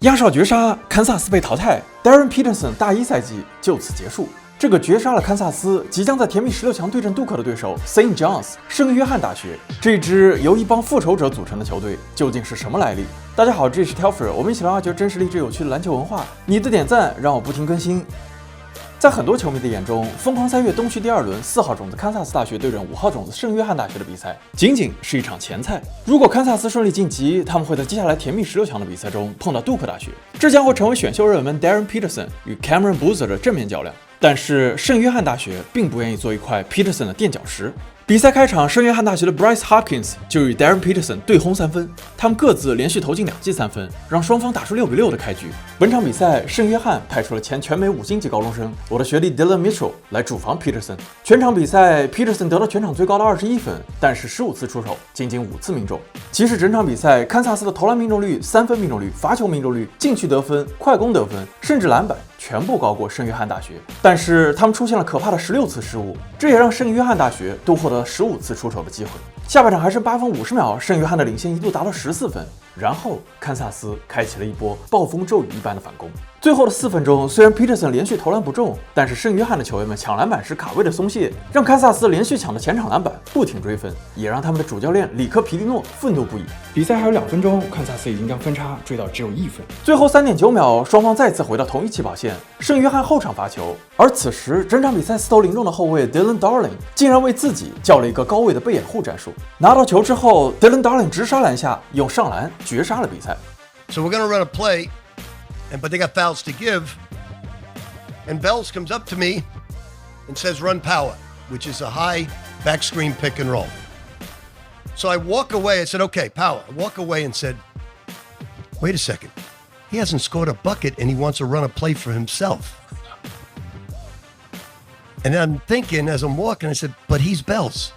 压哨绝杀，堪萨斯被淘汰 ，Darren Peterson 大一赛季就此结束。这个绝杀了堪萨斯，即将在甜蜜16强对阵杜克的对手 St. John's 圣约翰大学。这支由一帮复仇者组成的球队究竟是什么来历？大家好，这里是 Telfer， 我们一起来挖掘真实、励志、有趣的篮球文化。你的点赞让我不停更新。在很多球迷的眼中，疯狂3月东区第2轮4号种子堪萨斯大学对阵5号种子圣约翰大学的比赛，仅仅是一场前菜。如果堪萨斯顺利晋级，他们会在接下来甜蜜16强的比赛中碰到杜克大学，这将会成为选秀热门 Darren Peterson 与 Cameron Boozer 的正面较量。但是圣约翰大学并不愿意做一块 Peterson 的垫脚石。比赛开场，圣约翰大学的 Bryce Hopkins 就与 Darren Peterson 对轰3分，他们各自连续投进2记3分，让双方打出6-6的开局。本场比赛，圣约翰派出了前全美5星级高中生我的学弟 Dylan Mitchell 来主防 Peterson。全场比赛 ，Peterson 得到全场最高的21分，但是15次出手，仅5次命中。其实整场比赛，堪萨斯的投篮命中率、3分命中率、罚球命中率、禁区得分、快攻得分，甚至篮板，全部高过圣约翰大学。但是他们出现了可怕的16次失误，这也让圣约翰大学多获得15次出手的机会。下半场还剩8分50秒，圣约翰的领先一度达到14分，然后堪萨斯开启了一波暴风骤雨一般的反攻。最后的4分钟，虽然 Peterson 连续投篮不中，但是圣约翰的球员们抢篮板时卡位的松懈，让堪萨斯连续抢的前场篮板不停追分，也让他们的主教练里克皮蒂诺愤怒不已。比赛还有2分钟，堪萨斯已经将分差追到只有1分。最后3.9秒，双方再次回到同一起跑线，圣约翰后场罚球，而此时整场比赛4投0中的后卫 Dylan Darling 竟然为自己叫了一个高位的背掩护战术。拿到球之后 ，Dylan Darling 直杀篮下，用上篮绝杀了比赛。So we're gonna run a play.But they got fouls to give. And Bells comes up to me and says, run power, which is a high back screen pick and roll. So I walk away. I said, okay, power. I walk away and said, wait a second. He hasn't scored a bucket and he wants to run a play for himself. And I'm thinking as I'm walking, I said, but he's Bells.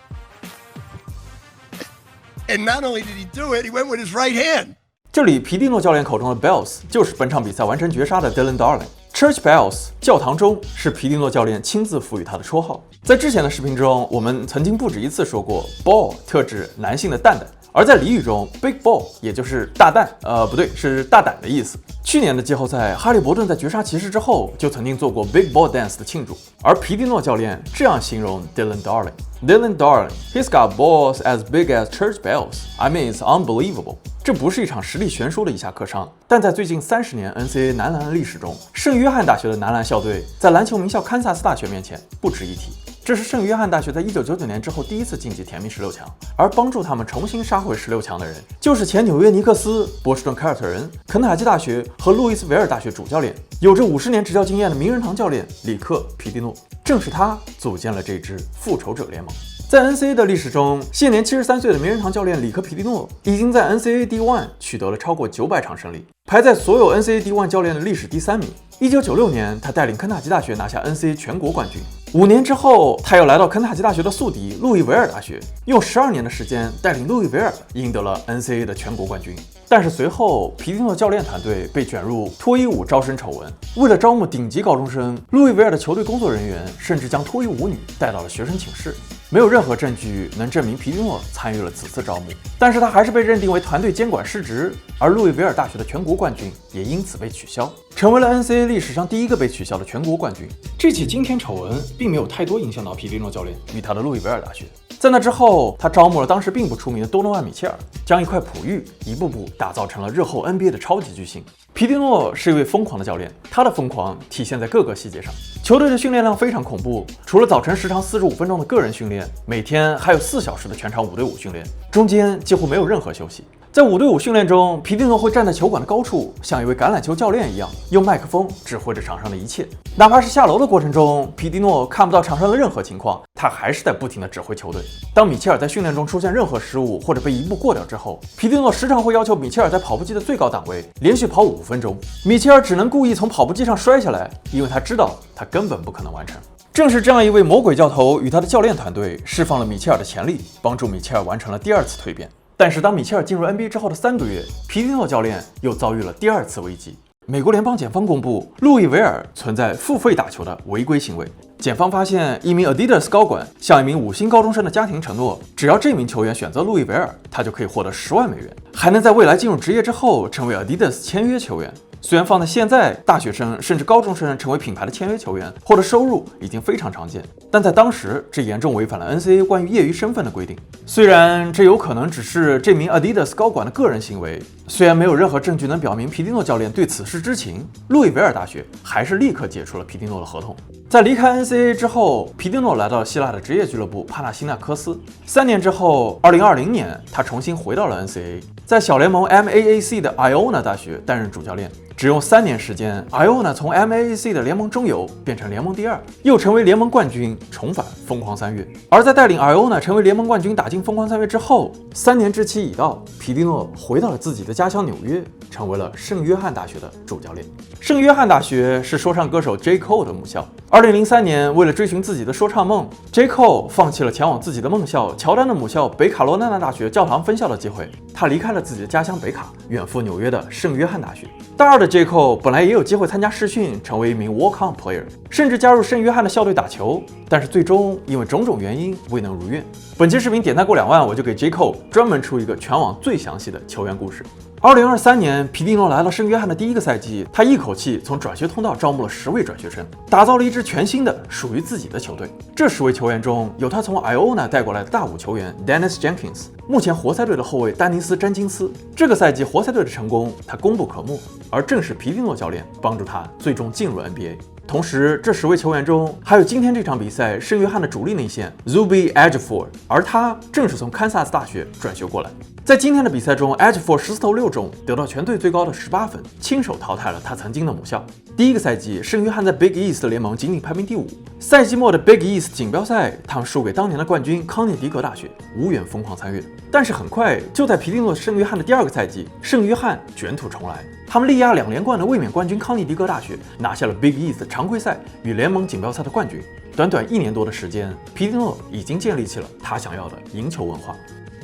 And not only did he do it, he went with his right hand.这里皮蒂诺教练口中的 Bells 就是本场比赛完成绝杀的 Dylan Darling。Church Bells 教堂钟是皮蒂诺教练亲自赋予他的绰号。在之前的视频中，我们曾经不止一次说过 ball 特指男性的蛋蛋，而在俚语中 big ball 也就是大蛋，不对，是大胆的意思。去年的季后赛，哈利伯顿在绝杀骑士之后，就曾经做过 big ball dance 的庆祝，而皮蒂诺教练这样形容 Dylan Darling。Dylan Darling, he's got balls as big as church bells. I mean, it's unbelievable. 这不是一场实力悬殊的一下课伤，但在最近30年 NCAA 男篮的历史中，圣约翰大学的男篮校队在篮球名校堪萨斯大学面前不值一提。这是圣约翰大学在1999年之后第一次晋级甜蜜16强，而帮助他们重新杀回16强的人，就是前纽约尼克斯、波士顿凯尔特人、肯塔基大学和路易斯维尔大学主教练，有着50年执教经验的名人堂教练里克皮蒂诺。正是他组建了这支复仇者联盟。在 NCAA 的历史中，现年73岁的名人堂教练里克皮蒂诺已经在 NCAA D1 取得了超过900场胜利，排在所有 NCAA D1 教练的历史第3名。1996年，他带领肯塔基大学拿下 NCAA 全国冠军。5年之后，他又来到肯塔基大学的宿敌路易维尔大学，用12年的时间带领路易维尔赢得了 NCAA 的全国冠军。但是随后，皮蒂诺教练团队被卷入脱衣舞招生丑闻。为了招募顶级高中生，路易维尔的球队工作人员甚至将脱衣舞女带到了学生寝室。没有任何证据能证明皮蒂诺参与了此次招募，但是他还是被认定为团队监管失职，而路易维尔大学的全国冠军也因此被取消，成为了 NCAA 历史上第一个被取消的全国冠军。这起惊天丑闻并没有太多影响到皮蒂诺教练与他的路易维尔大学。在那之后，他招募了当时并不出名的多诺万·米切尔，将一块璞玉一步步打造成了日后 NBA 的超级巨星。皮蒂诺是一位疯狂的教练，他的疯狂体现在各个细节上。球队的训练量非常恐怖，除了早晨时长45分钟的个人训练，每天还有4小时的全场5对5训练，中间几乎没有任何休息。在5对5训练中，皮蒂诺会站在球馆的高处，像一位橄榄球教练一样，用麦克风指挥着场上的一切。哪怕是下楼的过程中，皮蒂诺看不到场上的任何情况，他还是在不停地指挥球队。当米切尔在训练中出现任何失误或者被一步过掉之后，皮蒂诺时常会要求米切尔在跑步机的最高档位连续跑5分钟。米切尔只能故意从跑步机上摔下来，因为他知道他根本不可能完成。正是这样一位魔鬼教头与他的教练团队释放了米切尔的潜力，帮助米切尔完成了第2次蜕变。但是当米切尔进入 NBA 之后的3个月，皮蒂诺教练又遭遇了第2次危机。美国联邦检方公布，路易维尔存在付费打球的违规行为。检方发现，一名 Adidas 高管向一名5星高中生的家庭承诺，只要这名球员选择路易维尔，他就可以获得10万美元，还能在未来进入职业之后成为 Adidas 签约球员。虽然放在现在，大学生甚至高中生成为品牌的签约球员获得收入已经非常常见，但在当时，这严重违反了 NCAA 关于业余身份的规定。虽然这有可能只是这名 Adidas 高管的个人行为，虽然没有任何证据能表明皮蒂诺教练对此事知情，路易维尔大学还是立刻解除了皮蒂诺的合同。在离开 NCAA 之后，皮蒂诺来到了希腊的职业俱乐部帕纳西纳科斯。3年之后，2020年，他重新回到了 NCAA， 在小联盟 MAAC 的 Iona 大学担任主教练。只用3年时间 ，Iona 从 MAAC 的联盟中游变成联盟第2，又成为联盟冠军，重返疯狂3月。而在带领 Iona 成为联盟冠军，打进疯狂3月之后，3年之期已到，皮蒂诺回到了自己的家乡纽约，成为了圣约翰大学的主教练。圣约翰大学是说唱歌手 J. Cole 的母校。2003年，为了追寻自己的说唱梦 ，J. Cole 放弃了前往自己的梦校乔丹的母校北卡罗来纳大学教堂分校的机会，他离开了自己的家乡北卡，远赴纽约的圣约翰大学。大2的 J. Cole 本来也有机会参加试训，成为一名 walk-on player， 甚至加入圣约翰的校队打球，但是最终因为种种原因未能如愿。本期视频点赞过2万，我就给 J. Cole 专门出一个全网最详细的球员故事。2023年，皮蒂诺来到圣约翰的第一个赛季，他一口气从转学通道招募了10位转学生，打造了一支全新的属于自己的球队。这10位球员中有他从 Iona 带过来的大5球员 Dennis Jenkins， 目前活塞队的后卫丹尼斯·詹金斯。这个赛季活塞队的成功，他功不可没，而正是皮蒂诺教练帮助他最终进入 NBA。同时，这10位球员中还有今天这场比赛圣约翰的主力内线 Zuby Ejiofor， 而他正是从堪萨斯大学转学过来。在今天的比赛中 ，Ejiofor 14投6中，得到全队最高的18分，亲手淘汰了他曾经的母校。第一个赛季，圣约翰在 Big East 联盟仅仅排名第5。赛季末的 Big East 锦标赛，他们输给当年的冠军康涅狄格大学，无缘疯狂3月。但是很快，就在皮蒂诺圣约翰的第2个赛季，圣约翰卷土重来，他们力压2连冠的卫冕冠军康涅狄格大学，拿下了 Big East 常规赛与联盟锦标赛的冠军。短短1年多的时间，皮蒂诺已经建立起了他想要的赢球文化。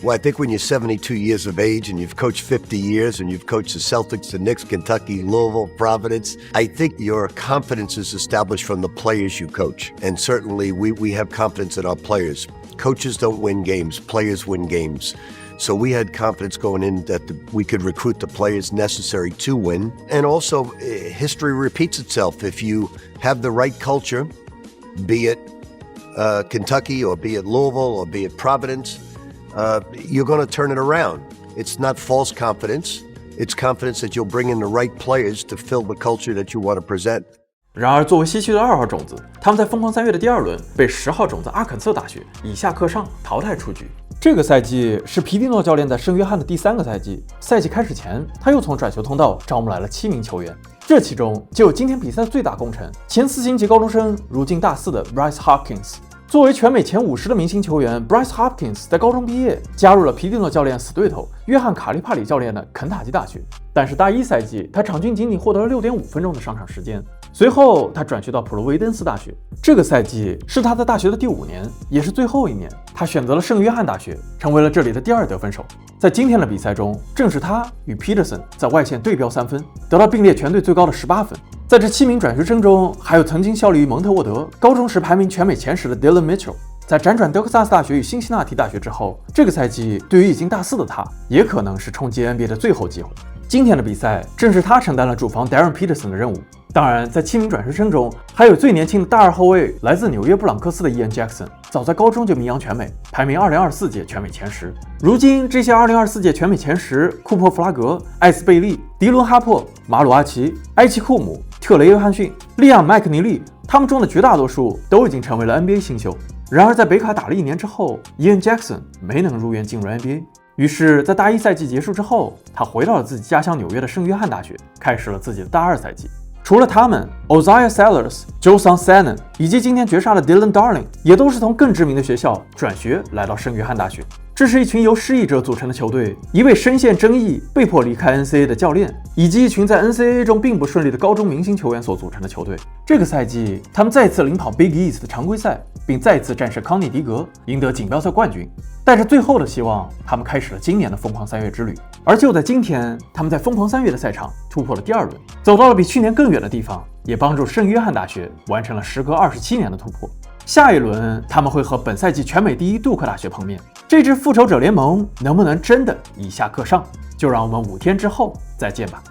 Well, I think when you're 72 years of age and you've coached 50 years and you've coached the Celtics, the Knicks, Kentucky, Louisville, Providence, I think your confidence is established from the players you coach. And certainly we have confidence in our players. Coaches don't win games, players win games. So we had confidence going in that we could recruit the players necessary to win. And also, history repeats itself. If you have the right culture, be it Kentucky or be it Louisville or be it Providence,you're going to turn it around. It's not false confidence. It's confidence that you'll bring in the right players to fill the culture that you want to present. 然而，作为西区的2号种子，他们在疯狂3月的第2轮被10号种子阿肯色大学以下克上淘汰出局。这个赛季是皮蒂诺教练在圣约翰的第3个赛季。赛季开始前，他又从转学通道招募来了7名球员，这其中就有今天比赛的最大功臣，前4星级高中生，如今大4的 Bryce Hopkins。作为全美前50的明星球员 ，Bryce Hopkins 在高中毕业，加入了皮蒂诺教练死对头约翰卡利帕里教练的肯塔基大学。但是大1赛季，他场均仅仅获得了6.5分钟的上场时间。随后，他转学到普罗维登斯大学。这个赛季是他在大学的第5年，也是最后1年。他选择了圣约翰大学，成为了这里的第2得分手。在今天的比赛中，正是他与 Peterson 在外线对标3分，得到并列全队最高的18分。在这7名转学生中，还有曾经效力于蒙特沃德，高中时排名全美前10的 Dillon Mitchell。在辗转德克萨斯大学与辛辛那提大学之后，这个赛季对于已经大4的他，也可能是冲击 NBA 的最后机会。今天的比赛正是他承担了主防 Darren Peterson 的任务。当然，在7名转学生中，还有最年轻的大2后卫，来自纽约布朗克斯的 Ian Jackson， 早在高中就名扬全美，排名2024届全美前10。如今，这些2024届全美前10，库珀·弗拉格、艾斯贝利、迪伦·哈珀、马鲁阿奇、埃奇库姆、特雷·约翰逊、利亚姆·麦克尼利，他们中的绝大多数都已经成为了 NBA 新秀。然而，在北卡打了1年之后 ，Ian Jackson 没能入约进入 NBA。于是，在大1赛季结束之后，他回到了自己家乡纽约的圣约翰大学，开始了自己的大2赛季。除了他们 ，Ozziah Sellers、Joe Sannon 以及今天绝杀的 Dylan Darling 也都是从更知名的学校转学来到圣约翰大学。这是一群由失意者组成的球队，一位深陷争议、被迫离开 NCAA 的教练，以及一群在 NCAA 中并不顺利的高中明星球员所组成的球队。这个赛季，他们再次领跑 Big East 的常规赛，并再次战胜康涅狄格，赢得锦标赛冠军。带着最后的希望，他们开始了今年的疯狂3月之旅。而就在今天，他们在疯狂3月的赛场突破了第2轮，走到了比去年更远的地方，也帮助圣约翰大学完成了时隔27年的突破。下一轮，他们会和本赛季全美第1杜克大学碰面。这支复仇者联盟能不能真的以下克上？就让我们5天之后再见吧。